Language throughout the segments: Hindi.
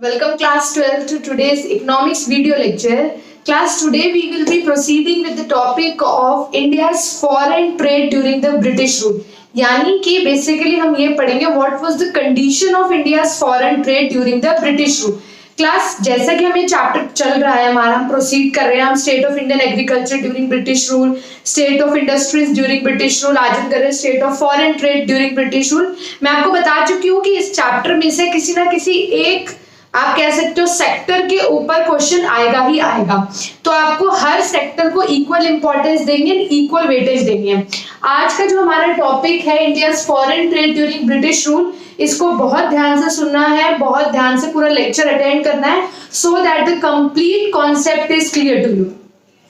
Welcome class 12 to today's economics video lecture. Class, today we will be proceeding with the topic of India's foreign trade during the British rule. यानी कि बेसिकली हम ये पढ़ेंगे what was the condition of India's foreign trade during the British rule. Class, जैसा कि हमें चैप्टर चल रहा है हमारा, हम प्रोसीड कर रहे हैं, हम state of Indian agriculture during British rule, state of industries during British rule, आज हम कर रहे हैं state of foreign trade during British rule. मैं आपको बता चुकी हूँ कि इस चैप्टर में से किसी ना किसी एक, आप कह सकते हो, सेक्टर के ऊपर क्वेश्चन आएगा ही आएगा. तो आपको हर सेक्टर को इक्वल इंपॉर्टेंस देंगे, इक्वल वेटेज देंगे. आज का जो हमारा टॉपिक है India foreign trade during British rule, इसको बहुत ध्यान से सुनना है, बहुत ध्यान से पूरा लेक्चर अटेंड करना है, so that the complete concept is clear to you.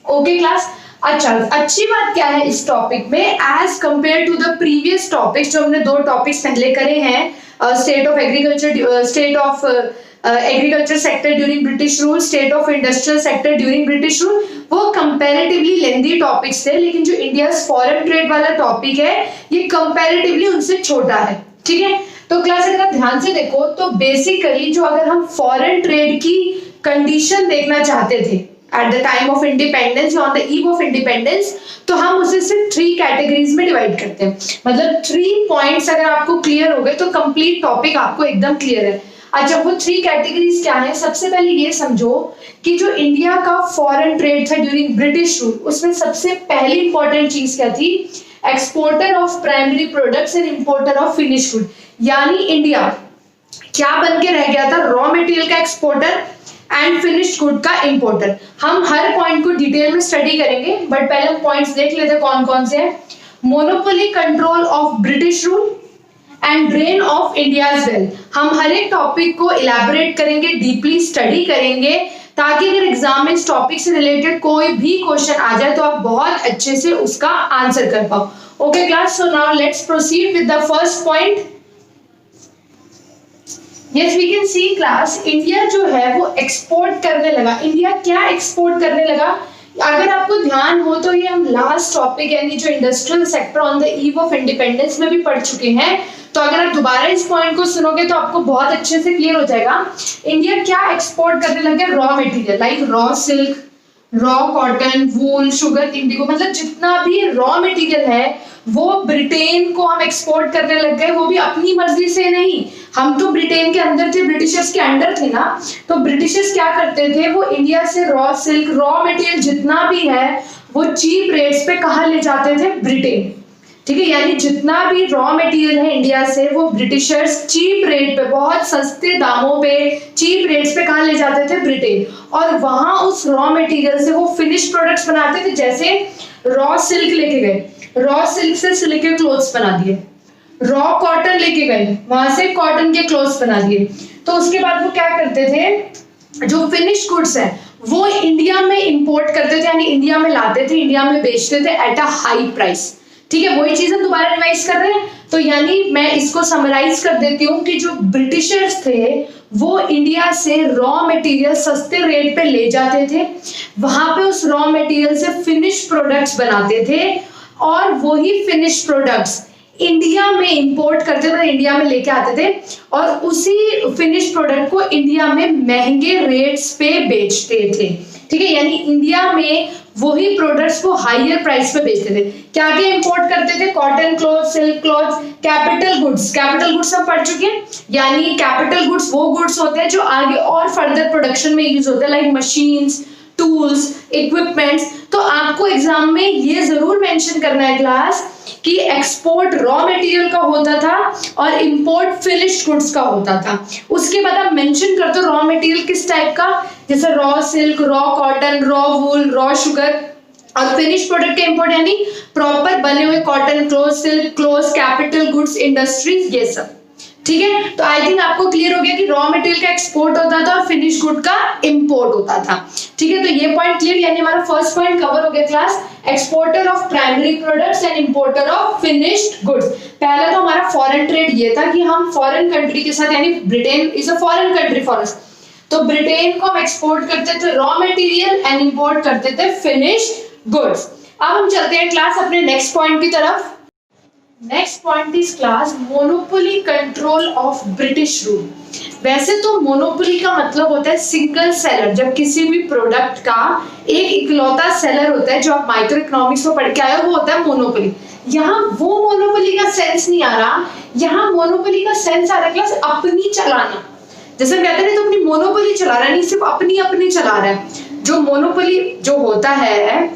Okay class. अच्छा, अच्छी बात क्या है इस टॉपिक में as compare to the previous topics, जो हमने दो टॉपिक्स पहले करे हैं, state of agriculture, state of agriculture sector during British rule, state of industrial sector during British rule, वो कंपैरेटिवली लेंथी टॉपिक्स थे. लेकिन जो इंडिया फॉरेन ट्रेड वाला टॉपिक है ये कंपैरेटिवली उनसे छोटा है. ठीक है. तो क्लास अगर आप ध्यान से देखो तो बेसिकली जो अगर हम फॉरेन ट्रेड की कंडीशन देखना चाहते थे at the time of independence, on the eve of independence, तो हम उसे सिर्फ 3 कैटेगरीज में डिवाइड करते हैं. मतलब 3 पॉइंट्स अगर आपको क्लियर हो गए तो कंप्लीट टॉपिक आपको एकदम क्लियर है. अच्छा, वो 3 कैटेगरीज क्या है? सबसे पहले ये समझो कि जो इंडिया का फॉरेन ट्रेड था ड्यूरिंग ब्रिटिश रूल, उसमें सबसे पहली इंपॉर्टेंट चीज क्या थी? Exporter of primary products and importer of finish good. यानी इंडिया क्या बन के रह गया था? रॉ मटेरियल का एक्सपोर्टर एंड फिनिश्ड गुड का इंपोर्टर. हम हर पॉइंट को डिटेल में स्टडी करेंगे, बट पहले हम पॉइंट्स देख लेते हैं कौन कौन से हैं. Monopoly control of British rule and drain of India's wealth. हम हर एक टॉपिक को इलैबोरेट करेंगे, डीपली स्टडी करेंगे, ताकि अगर एग्जाम में इस टॉपिक से रिलेटेड कोई भी क्वेश्चन आ जाए तो आप बहुत अच्छे से उसका आंसर कर पाओ. Okay class, so now let's proceed with the first point. Yes, we can see class, India जो है वो एक्सपोर्ट करने लगा. इंडिया क्या एक्सपोर्ट करने लगा? अगर आपको ध्यान हो तो ये हम लास्ट टॉपिक यानी जो industrial sector on the eve of independence में भी पढ़ चुके हैं. तो अगर आप दोबारा इस पॉइंट को सुनोगे तो आपको बहुत अच्छे से क्लियर हो जाएगा. इंडिया क्या एक्सपोर्ट करने लगे? Raw material like raw silk, raw cotton, wool, sugar, indigo, मतलब जितना भी रॉ मटेरियल है वो ब्रिटेन को हम एक्सपोर्ट करने लग गए. वो भी अपनी मर्जी से नहीं, हम तो ब्रिटेन के अंदर थे, ब्रिटिशर्स के अंडर थे ना. तो ब्रिटिशर्स क्या करते थे? वो इंडिया से रॉ सिल्क, रॉ मटेरियल जितना भी है वो चीप रेट्स पे कहाँ ले जाते थे? ब्रिटेन. ठीक है. यानी जितना भी रॉ मटेरियल है इंडिया से वो ब्रिटिशर्स चीप रेट पे, बहुत सस्ते दामों पे, चीप रेट्स पे कहाँ ले जाते थे? ब्रिटेन. और वहां उस रॉ मटेरियल से वो फिनिश प्रोडक्ट्स बनाते थे. जैसे रॉ सिल्क लेके गए, रॉ सिल्क से सिल्क के क्लोथ्स बना दिए. रॉ कॉटन लेके गए, वहां से कॉटन के क्लोथ्स बना दिए. तो उसके बाद वो क्या करते थे? जो फिनिश गुड्स है वो इंडिया में इंपोर्ट करते थे, यानी इंडिया में लाते थे, इंडिया में बेचते थे एट अ हाई प्राइस. ठीक है. वही चीज हम दोबारा रिवाइज कर रहे हैं. तो यानी मैं इसको समराइज कर देती हूँ कि जो ब्रिटिशर्स थे वो इंडिया से रॉ मटेरियल सस्ते रेट पे ले जाते थे, वहां पे उस रॉ मटेरियल से फिनिश प्रोडक्ट्स बनाते थे, और वही फिनिश प्रोडक्ट्स इंडिया में इंपोर्ट करते थे, इंडिया में लेके आते थे, और उसी फिनिश प्रोडक्ट को इंडिया में महंगे रेट्स पे बेचते थे. ठीक है. यानी इंडिया में वही प्रोडक्ट्स को हायर प्राइस पे बेचते थे. क्या क्या इंपोर्ट करते थे? Cotton cloth, silk cloth, capital goods. Capital goods हम पढ़ चुके हैं. यानी कैपिटल गुड्स वो गुड्स होते हैं जो आगे और फर्दर प्रोडक्शन में यूज होते हैं, लाइक मशीन्स, टूल्स, इक्विपमेंट्स. तो आपको एग्जाम में ये जरूर मेंशन करना है क्लास कि एक्सपोर्ट रॉ मटेरियल का होता था और इंपोर्ट फिनिश्ड गुड्स का होता था. उसके बाद आप मेंशन कर दो रॉ मटेरियल किस टाइप का, जैसे raw silk, raw cotton, raw wool, raw sugar, और फिनिश प्रोडक्ट के इंपोर्ट यानी प्रॉपर बने हुए cotton cloth, silk cloth, capital goods, industries, ये सब. ठीक है. तो आई थिंक आपको क्लियर हो गया कि रॉ मटेरियल का एक्सपोर्ट होता था और फिनिश गुड का इंपोर्ट होता था. ठीक है. तो ये पॉइंट क्लियर, यानी हमारा फर्स्ट पॉइंट कवर हो गया class, exporter of primary products and importer of finished goods. पहला तो हमारा फॉरेन ट्रेड ये था कि हम फॉरेन कंट्री के साथ, यानी Britain is a foreign country for us, तो ब्रिटेन को हम एक्सपोर्ट करते थे रॉ मटेरियल एंड इंपोर्ट करते थे फिनिश्ड गुड्स. अब हम चलते हैं क्लास अपने नेक्स्ट पॉइंट की तरफ. Next point is class monopoly control of British rule. वैसे तो मोनोपोली का मतलब होता है सिंगल सेलर, जब किसी भी प्रोडक्ट का एक इकलौता सेलर होता है, जो आप माइक्रो इकोनॉमिक्स में पढ़ के आए हो, वो होता है मोनोपोली। यहाँ वो मोनोपोली का सेंस नहीं आ रहा, यहाँ मोनोपोली का सेंस आ रहा है क्लास अपनी चलाना। जैसे कहते हैं तो अपनी मोनोपोली चला रहा है, नहीं सिर्फ अपनी अपनी चला रहा है। जो मोनोपोली जो होता है,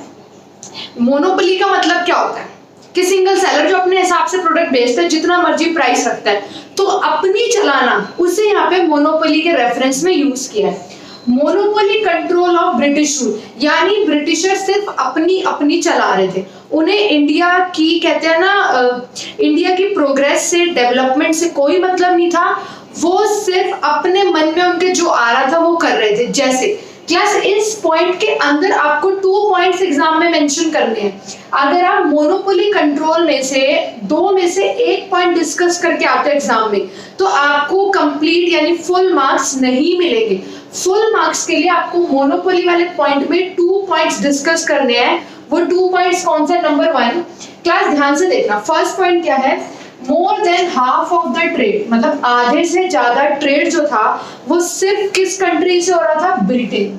मोनोपोली का मतलब क्या होता है कि सिंगल सेलर जो अपने हिसाब से प्रोडक्ट बेचता है, जितना मर्जी प्राइस रखता है, तो अपनी चलाना, उसे यहाँ पे मोनोपोली के रेफरेंस में यूज किया है। Monopoly control of British rule, यानी ब्रिटिशर सिर्फ अपनी अपनी चला रहे थे। उन्हें इंडिया की, कहते हैं ना, इंडिया की प्रोग्रेस से, डेवलपमेंट से कोई मतलब नहीं था। वो सिर्फ अपने मन में उनके जो आ रहा था वो कर रहे थे। जैसे क्लास इस पॉइंट के अंदर आपको 2 पॉइंट्स एग्जाम में मेंशन करने हैं। अगर आप मोनोपोली कंट्रोल में से 2 में से 1 पॉइंट डिस्कस करके आते हैं एग्जाम में, तो आपको कंप्लीट यानी फुल मार्क्स नहीं मिलेंगे। फुल मार्क्स के लिए आपको मोनोपोली वाले पॉइंट में 2 पॉइंट्स डिस्कस करने हैं। वो 2 पॉइंट्स कौन सा? नंबर 1 क्लास ध्यान से देखना, फर्स्ट पॉइंट क्या है? More than half of the trade, मतलब आधे से ज्यादा ट्रेड जो था वो सिर्फ किस कंट्री से हो रहा था? ब्रिटेन।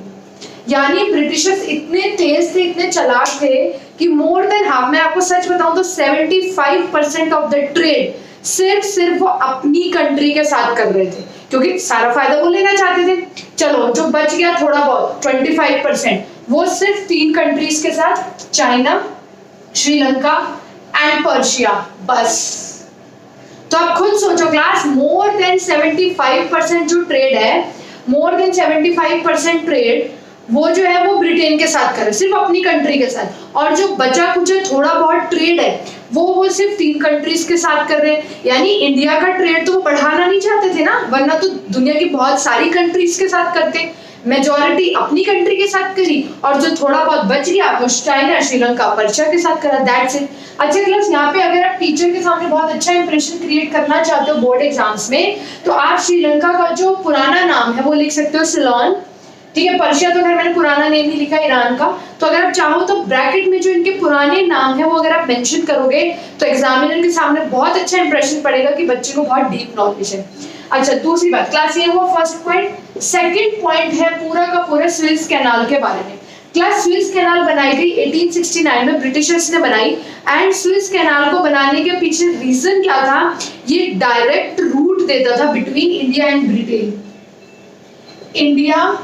यानी ब्रिटिशर्स इतने तेज थे, इतने चालाक थे कि मोर देन हाफ, मैं आपको सच बताऊं तो 75% ऑफ द ट्रेड सिर्फ वो अपनी कंट्री के साथ कर रहे थे, क्योंकि सारा फायदा वो लेना चाहते थे। चलो जो बच गया थोड़ा बहुत 25%, वो सिर्फ 3 कंट्रीज के साथ, चाइना, श्रीलंका एंड पर्शिया, बस। तो आप खुद सोचो क्लास, मोर देन 75% जो ट्रेड है, मोर देन 75% ट्रेड वो जो है वो ब्रिटेन के साथ करे, सिर्फ अपनी कंट्री के साथ। और जो बचा कुछ थोड़ा बहुत ट्रेड है वो सिर्फ 3 कंट्रीज के साथ कर रहे हैं। यानी इंडिया का ट्रेड तो वो बढ़ाना नहीं चाहते थे ना, वरना तो दुनिया की बहुत सारी कंट्रीज के साथ करते। मेजॉरिटी अपनी कंट्री के साथ करी, और जो थोड़ा बहुत बच गया वो चाइना, श्रीलंका, पर्शिया के साथ करा, दैट्स इट। अच्छा क्लास, यहाँ पे अगर आप टीचर के सामने बहुत अच्छा इंप्रेशन क्रिएट करना चाहते हो बोर्ड एग्जाम्स में, तो आप श्रीलंका का जो पुराना नाम है वो लिख सकते हो सिलोन, ठीक है। पर्शिया तो खैर मैंने पुराना नेम ही लिखा ईरान का। तो अगर आप चाहो तो ब्रैकेट में जो इनके पुराने नाम है वो अगर आप मेंशन करोगे तो एग्जामिनर के सामने बहुत अच्छा इंप्रेशन पड़ेगा कि बच्चे को बहुत डीप नॉलेज है। अच्छा, दूसरी बात क्लास, ये हुआ फर्स्ट पॉइंट। सेकंड पॉइंट है पूरा का पूरा स्वेज कैनाल के बारे में। क्लास स्वेज कैनाल बनाई गई 1869 में, ब्रिटिशर्स ने बनाई। एंड स्वेज कैनाल को बनाने के पीछे रीजन क्या था? ये डायरेक्ट रूट देता था between India and Britain. India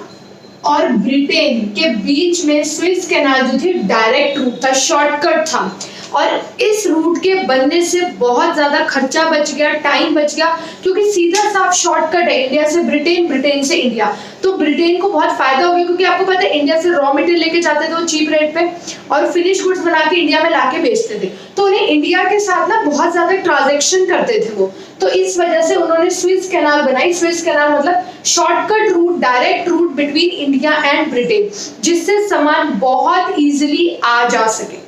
और ब्रिटेन के बीच में स्वेज कैनाल जो थी डायरेक्ट रूट था, शॉर्टकट था। और इस रूट के बनने से बहुत ज्यादा खर्चा बच गया, टाइम बच गया, क्योंकि सीधा साफ शॉर्टकट है इंडिया से ब्रिटेन, ब्रिटेन से इंडिया। तो ब्रिटेन को बहुत फायदा हो गया, क्योंकि आपको पता है इंडिया से रॉ मटेरियल लेके जाते थे वो चीप रेट पे, और फिनिश गुड्स बना के इंडिया में लाके बेचते थे। तो उन्हें इंडिया के साथ ना बहुत ज्यादा ट्रांजेक्शन करते थे वो, तो इस वजह से उन्होंने स्वेज कैनाल बनाई। स्वेज कैनाल मतलब shortcut route, direct route between India and Britain, जिससे सामान बहुत इजीली आ जा सके।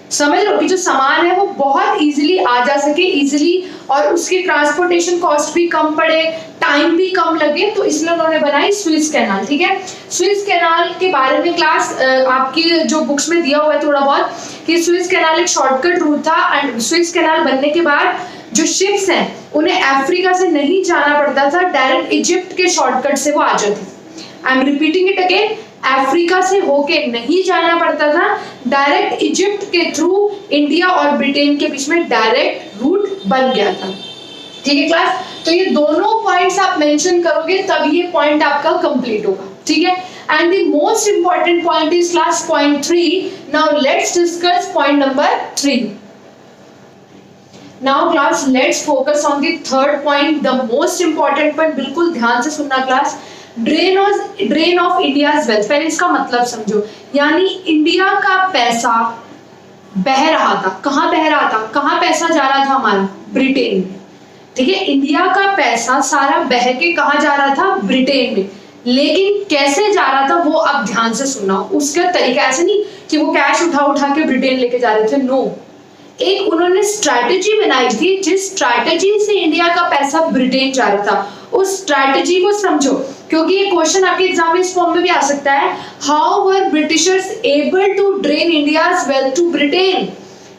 समझ लो कि जो सामान है वो बहुत इजीली आ जा सके, इजीली, और उसकी ट्रांसपोर्टेशन कॉस्ट भी कम पड़े, टाइम भी कम लगे, तो इसलिए उन्होंने बनाई स्वेज कैनाल, ठीक है। स्वेज कैनाल के बारे में क्लास आपकी जो बुक्स में दिया हुआ है थोड़ा बहुत, कि स्वेज कैनाल एक शॉर्टकट रूट था। एंड स्वेज कैनाल बनने के बाद जो शिप्स हैं उन्हें अफ्रीका से नहीं जाना पड़ता था, डायरेक्ट इजिप्ट के शॉर्टकट से वो आ जाती। I am repeating it again, Africa से होके नहीं जाना पड़ता था, डायरेक्ट इजिप्ट के थ्रू इंडिया और ब्रिटेन के बीच में डायरेक्ट रूट बन गया था, ठीक है क्लास। तो ये दोनों पॉइंट्स आप मेंशन करोगे तब ये पॉइंट आपका कंप्लीट होगा, ठीक है। And the most important point is class point 3। Now let's discuss point number 3। Now class let's focus on the third point, the most important point. बिल्कुल ध्यान से सुनना class, drain of India's wealth. पहले इसका मतलब समझो, यानी इंडिया का पैसा बह रहा था, कहाँ बह रहा था, कहाँ पैसा जा रहा था हमारा? ब्रिटेन में, ठीक है। इंडिया का पैसा सारा बह के कहाँ जा रहा था? ब्रिटेन में। लेकिन कैसे जा रहा था वो अब ध्यान से सुनना। उसका तरीका ऐसे नहीं कि वो कैश उठा के ब्रिटेन लेके जा रहे थे, नो। एक उन्होंने स्ट्रैटेजी बनाई थी, जिस स्ट्रैटेजी से इंडिया का पैसा ब्रिटेन जा रहा था, उस स्ट्रैटेजी को समझो, क्योंकि ये क्वेश्चन आपके एग्जाम में इस फॉर्म में भी आ सकता है। How were Britishers able to drain India's wealth to Britain?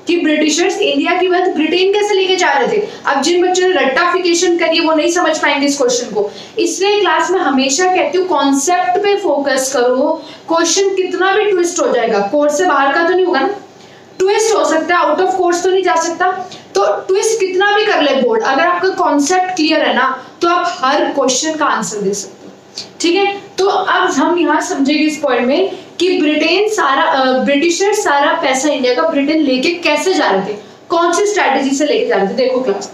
कि ब्रिटिशर्स इंडिया की वेल्थ ब्रिटेन कैसे लेके जा रहे थे। अब जिन बच्चों ने रट्टाफिकेशन करी वो नहीं समझ पाएंगे इस क्वेश्चन को, इसलिए क्लास में हमेशा कहती हूँ कॉन्सेप्ट पे फोकस करो। क्वेश्चन कितना भी ट्विस्ट हो जाएगा, कोर्स से बाहर का तो नहीं होगा ना, ट्विस्ट हो सकता है, आउट ऑफ कोर्स तो नहीं जा सकता, तो ट्विस्ट कितना भी कर ले बोर्ड, अगर आपका कॉन्सेप्ट क्लियर है ना तो आप हर क्वेश्चन का आंसर दे सकते हो। ठीक है, तो अब हम यहाँ समझेंगे इस पॉइंट में कि ब्रिटिशर सारा पैसा इंडिया का ब्रिटेन लेके कैसे जा रहे थे, कौन सी स्ट्रैटेजी से लेके जा रहे थे। देखो क्लास,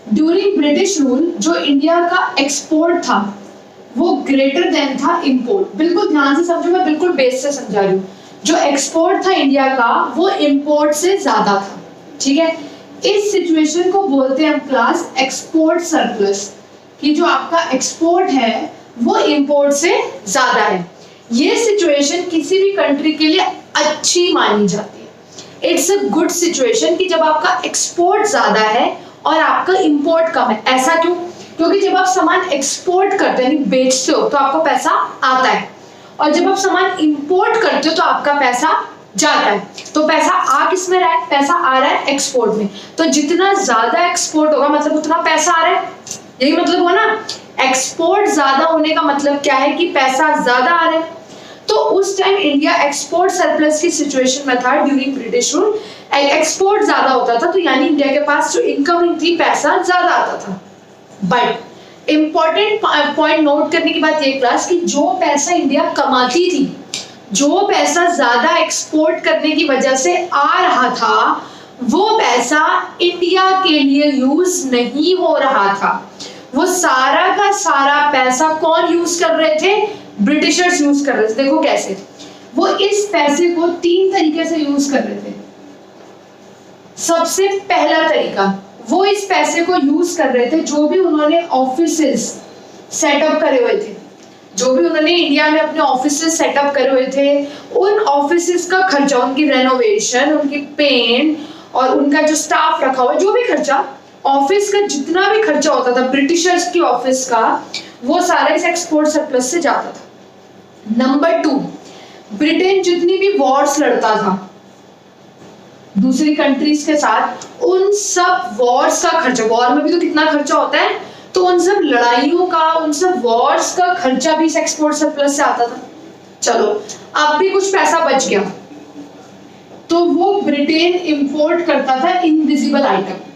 ड्यूरिंग ब्रिटिश रूल जो इंडिया का एक्सपोर्ट था वो ग्रेटर देन था इंपोर्ट। बिल्कुल ध्यान से समझो, मैं बिल्कुल बेस से समझा रही हूँ। जो एक्सपोर्ट था इंडिया का वो इंपोर्ट से ज्यादा था। ठीक है, इस सिचुएशन को बोलते हैं हम क्लास एक्सपोर्ट सरप्लस, कि जो आपका एक्सपोर्ट है वो इंपोर्ट से ज्यादा है। ये सिचुएशन किसी भी कंट्री के लिए अच्छी मानी जाती है। इट्स अ गुड सिचुएशन कि जब आपका एक्सपोर्ट ज्यादा है और आपका इंपोर्ट कम है। ऐसा क्यों? क्योंकि जब आप सामान एक्सपोर्ट करते हैं, बेचते हो, तो आपको पैसा आता है, और जब आप सामान इंपोर्ट करते हो तो आपका पैसा जाता है। तो पैसा आ किस में रहा है? पैसा आ रहा है एक्सपोर्ट में। तो जितना ज्यादा एक्सपोर्ट होगा मतलब उतना पैसा आ रहा है, यही मतलब हुआ ना। एक्सपोर्ट ज्यादा होने का मतलब क्या है कि पैसा ज्यादा आ रहा है। तो उस टाइम इंडिया एक्सपोर्ट सरप्लस की सिचुएशन में था ड्यूरिंग ब्रिटिश रूल। एक्सपोर्ट ज्यादा होता था तो यानी इंडिया के पास जो इनकमिंग थी पैसा ज्यादा आता था। बट इंपॉर्टेंट पॉइंट नोट करने की बात ये क्लास कि जो पैसा इंडिया कमाती थी, जो पैसा ज्यादा एक्सपोर्ट करने की वजह से आ रहा था, वो पैसा इंडिया के लिए यूज नहीं हो रहा था। वो सारा का सारा पैसा कौन यूज कर रहे थे? ब्रिटिशर्स यूज कर रहे थे। देखो कैसे, वो इस पैसे को 3 तरीके से यूज कर रहे थे। सबसे पहला तरीका, वो इस पैसे को यूज कर रहे थे जो भी उन्होंने ऑफिसेस सेटअप करे हुए थे, जो भी उन्होंने इंडिया में अपने ऑफिसेस सेटअप करे हुए थे, उन ऑफिसेस का खर्चा, उनकी रेनोवेशन, उनकी पेंट और उनका जो स्टाफ रखा हुआ, जो भी खर्चा, ऑफिस का जितना भी खर्चा होता था ब्रिटिशर्स की ऑफिस का, वो सारा इस एक्सपोर्ट सरप्लस से जाता था। नंबर 2, ब्रिटेन जितनी भी वॉर्स लड़ता था दूसरी कंट्रीज के साथ, उन सब वॉर्स का खर्चा, वॉर में भी तो कितना खर्चा होता है, तो उन सब लड़ाइयों का, उन सब वॉर्स का खर्चा भी इस एक्सपोर्ट सरप्लस से आता था। चलो, अब भी कुछ पैसा बच गया तो वो ब्रिटेन इंपोर्ट करता था इनविजिबल आइटम।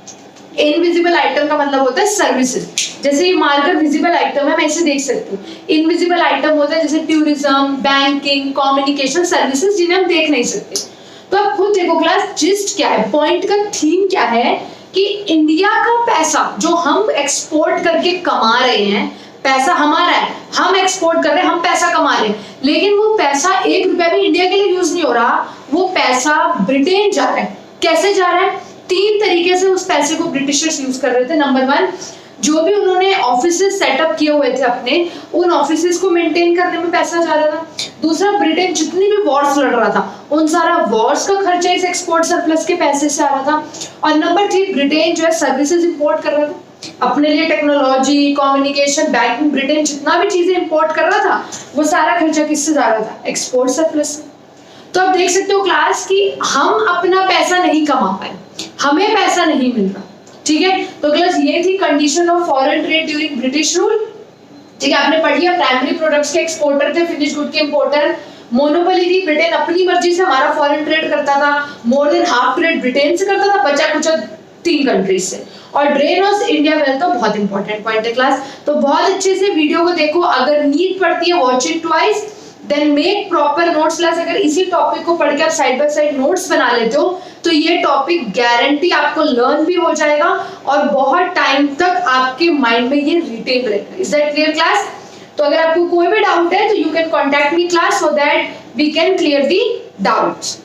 इनविजिबल आइटम का मतलब होता है सर्विसेज। जैसे ये मार्कर विजिबल आइटम है, मैं इसे देख सकती हूँ। इनविजिबल आइटम होता है जैसे टूरिज्म, बैंकिंग, कम्युनिकेशन सर्विसेज, जिन्हें हम देख नहीं सकते। तो अब खुद देखो क्लास, जिस्ट क्या है, पॉइंट का थीम क्या है कि इंडिया का पैसा जो हम एक्सपोर्ट करके कमा रहे हैं, पैसा हमारा है, हम एक्सपोर्ट कर रहे हैं, हम पैसा कमा रहे हैं, लेकिन वो पैसा 1 रुपया भी इंडिया के लिए यूज नहीं हो रहा, वो पैसा ब्रिटेन जा रहा है। कैसे जा रहा है? 3 तरीके से उस पैसे को ब्रिटिशर्स यूज कर रहे थे। नंबर 1, जो भी उन्होंने ऑफिसेस सेटअप किए हुए थे अपने, उन ऑफिसेस को मेंटेन करने में पैसा जा रहा था। दूसरा, ब्रिटेन जितनी भी वॉर्स लड़ रहा था, उन सारा वॉर्स का खर्चा इस एक्सपोर्ट सरप्लस के पैसे से आ रहा था। और नंबर 3, ब्रिटेन जो है सर्विसेज इंपोर्ट कर रहा था अपने लिए, टेक्नोलॉजी, कम्युनिकेशन, बैंकिंग, ब्रिटेन जितना भी चीजें इंपोर्ट कर रहा था, वो सारा खर्चा किससे जा रहा था? एक्सपोर्ट सरप्लस से। तो आप देख सकते हो क्लास कि हम अपना पैसा नहीं कमा पाए, हमें पैसा नहीं मिल रहा। ठीक है, तो क्लास ये थी condition of foreign trade during British rule. ठीक है, आपने पढ़ी है प्राइमरी प्रोडक्ट्स के एक्सपोर्टर थे, फिनिश गुड के इंपोर्टर। मोनोपोली थी, ब्रिटेन अपनी मर्जी से हमारा फॉरेन ट्रेड करता था, more than half trade Britain से करता था, बचा कुछ 3 कंट्रीज से। और ड्रेन ऑफ इंडिया वेल्थ तो बहुत इंपॉर्टेंट पॉइंट है क्लास। तो बहुत अच्छे से वीडियो को देखो, अगर नीड पड़ती है watch it twice, then make proper notes class. अगर इसी टॉपिक को पढ़ के आप साइड बाय साइड नोट्स बना लेते हो तो ये टॉपिक गारंटी आपको लर्न भी हो जाएगा और बहुत टाइम तक आपके माइंड में ये रिटेन रहेगा। Is that clear class? तो अगर आपको कोई भी डाउट है तो you can contact me class so that we can clear the doubts.